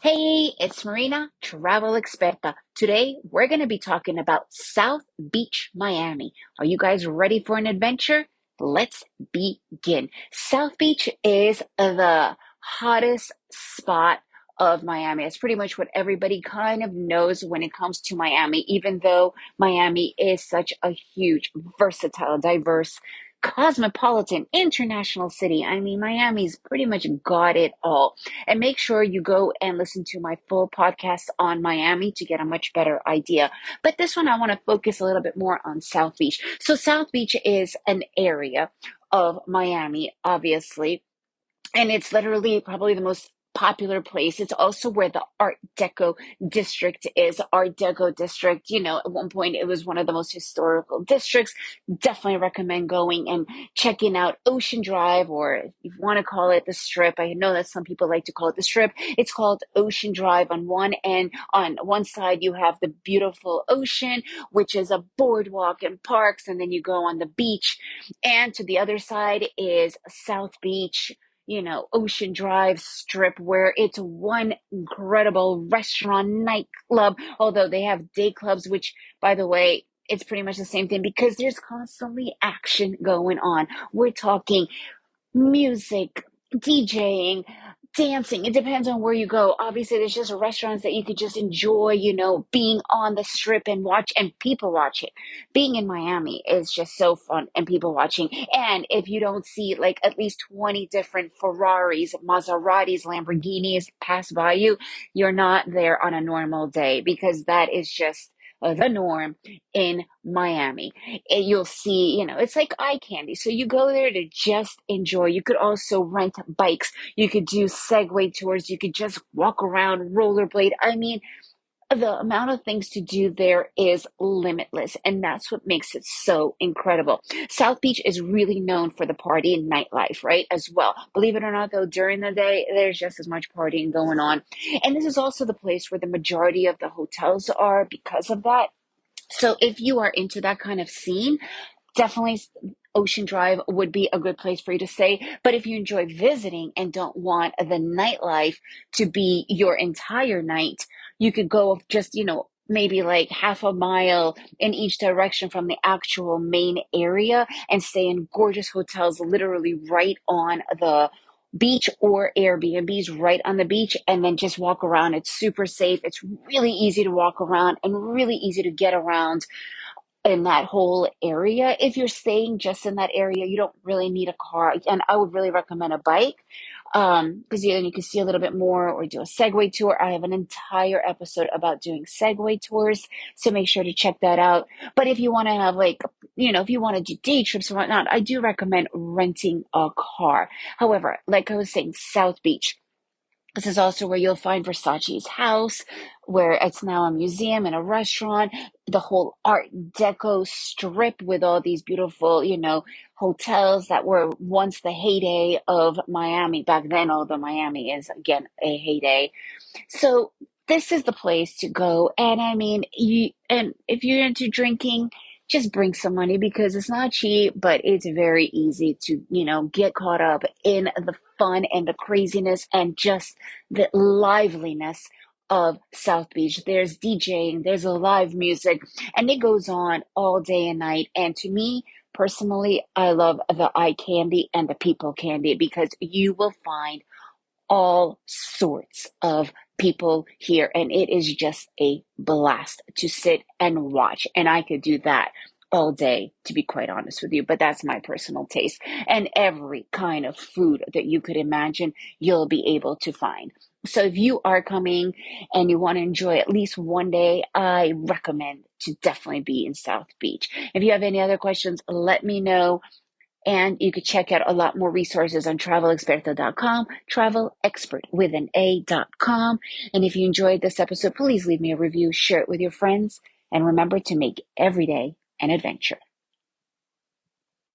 Hey, it's Marina, travel Experta. Today, we're going to be talking about South Beach, Miami. Are you guys ready for an adventure? Let's begin. South Beach is the hottest spot of Miami. It's pretty much what everybody kind of knows when it comes to Miami, even though Miami is such a huge, versatile, diverse, cosmopolitan, international city. I mean, Miami's pretty much got it all. And make sure you go and listen to my full podcast on Miami to get a much better idea. But this one, I want to focus a little bit more on South Beach. So, South Beach is an area of Miami, obviously, and it's literally probably the most popular place. It's also where the Art Deco district is. Art Deco district, at one point it was one of the most historical districts. Definitely recommend going and checking out Oceandrive, or if you want to call it the Strip. I know that some people like to call it the Strip. It's called Oceandrive on one end. On one side, you have the beautiful ocean, which is a boardwalk and parks, and then you go on the beach. And to the other side is South Beach, Oceandrive Strip, where it's one incredible restaurant, nightclub, although they have day clubs, which, by the way, it's pretty much the same thing because there's constantly action going on. We're talking music, DJing, dancing. It depends on where you go. Obviously, there's just restaurants that you could just enjoy, being on the strip and watch and people watching. Being in Miami is just so fun and people watching. And if you don't see like at least 20 different Ferraris, Maseratis, Lamborghinis pass by you, you're not there on a normal day because that is just the norm in Miami. And you'll see, it's like eye candy. So you go there to just enjoy. You could also rent bikes. You could do Segway tours. You could just walk around, rollerblade. I mean, the amount of things to do there is limitless, and that's what makes it so incredible. South Beach is really known for the party and nightlife, right? As well. Believe it or not, though, during the day, there's just as much partying going on. And this is also the place where the majority of the hotels are because of that. So if you are into that kind of scene, definitely Oceandrive would be a good place for you to stay. But if you enjoy visiting and don't want the nightlife to be your entire night, you could go just, maybe like half a mile in each direction from the actual main area and stay in gorgeous hotels literally right on the beach, or Airbnbs right on the beach, and then just walk around. It's super safe. It's really easy to walk around and really easy to get around in that whole area. If you're staying just in that area, you don't really need a car. And I would really recommend a bike because then you can see a little bit more or do a Segway tour. I have an entire episode about doing Segway tours, so make sure to check that out. But if you want to have if you want to do day trips and whatnot, I do recommend renting a car. However, like I was saying, South Beach. This is also where you'll find Versace's house, where it's now a museum and a restaurant. The whole Art Deco strip with all these beautiful, hotels that were once the heyday of Miami. Back then, although Miami is, again, a heyday. So this is the place to go. And I mean, and if you're into drinking, just bring some money because it's not cheap, but it's very easy to, get caught up in the fun and the craziness and just the liveliness of South Beach. There's DJing, there's a live music, and it goes on all day and night. And to me, personally, I love the eye candy and the people candy because you will find all sorts of people here, and it is just a blast to sit and watch. And I could do that all day, to be quite honest with you, but that's my personal taste. And every kind of food that you could imagine, you'll be able to find. So if you are coming and you want to enjoy at least one day, I recommend to definitely be in South Beach. If you have any other questions, let me know. And you could check out a lot more resources on travelexperta.com, travel expert with an A.com. And if you enjoyed this episode, please leave me a review, share it with your friends, and remember to make every day an adventure.